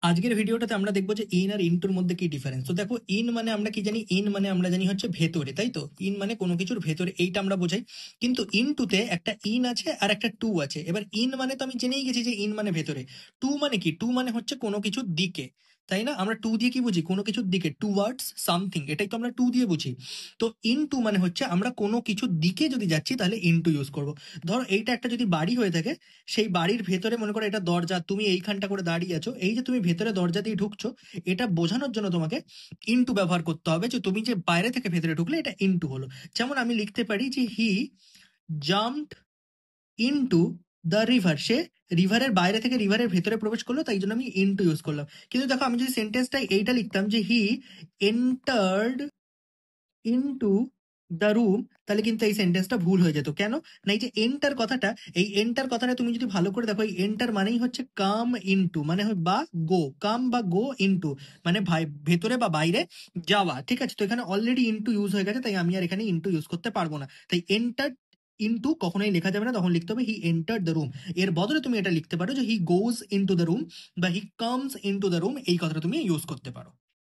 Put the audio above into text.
আজকের ভিডিওটাতে আমরা দেখবো যে ইন আর ইনটুর মধ্যে কি ডিফারেন্স। তো দেখো, ইন মানে আমরা কি জানি? ইন মানে আমরা জানি হচ্ছে ভেতরে, তাই তো? ইন মানে কোনো কিছুর ভেতরে, এইটা আমরা বোঝাই। কিন্তু ইনটুতে একটা ইন আছে আর একটা টু আছে। এবার ইন মানে তো আমি জেনেই গেছি যে ইন মানে ভেতরে। টু মানে কি? টু মানে হচ্ছে কোনো কিছুর দিকে, তাই না? আমরা টু দিয়ে কি বুঝি? কোনো কিছুর দিকে, টুয়ার্ডস সামথিং, এটাই তো আমরা টু দিয়ে বুঝি। তো ইন টু মানে হচ্ছে আমরা কোনো কিছুর দিকে যদি যাচ্ছি তাহলে ইন টু ইউজ করবো। ধরো এইটা একটা যদি বাড়ি হয়ে থাকে, সেই বাড়ির ভেতরে মনে করো এটা দরজা, তুমি এইখানটা করে দাঁড়িয়ে আছো, এই যে তুমি ভেতরে দরজা দিয়ে ঢুকছো, এটা বোঝানোর জন্য তোমাকে ইনটু ব্যবহার করতে হবে, যে তুমি যে বাইরে থেকে ভেতরে ঢুকলে এটা ইনটু হলো। যেমন আমি লিখতে পারি যে he jumped into the river, সে রিভারের বাইরে থেকে রিভারের ভেতরে প্রবেশ করলো, তাই জন্য আমি ইনটু ইউজ করলাম। কিন্তু দেখো, আমি যদি সেন্টেন্সটা এইটা লিখতাম যে he entered into the room, তাহলে কিন্তু এই সেন্টেন্সটা ভুল হয়ে যেত। কেন না? এই যে এন্টার কথাটা, এই এন্টার কথাটা তুমি যদি ভালো করে দেখো, এই এন্টার মানেই হচ্ছে কাম ইনটু, মানে বা গো, কাম বা গো ইনটু, মানে ভেতরে বা বাইরে যাওয়া। ঠিক আছে, তো এখানে অলরেডি ইনটু ইউজ হয়ে গেছে, তাই আমি আর এখানে ইনটু ইউজ করতে পারবো না। তাই এন্টার ইনটু কখনোই লেখা যাবে না, তখন লিখতে হবে হি এন্টার দ্য রুম। এর বদলে তুমি এটা লিখতে পারো যে হি গোজ ইনটু দ্য রুম বা he comes into the room, এই কথাটা তুমি ইউজ করতে পারো।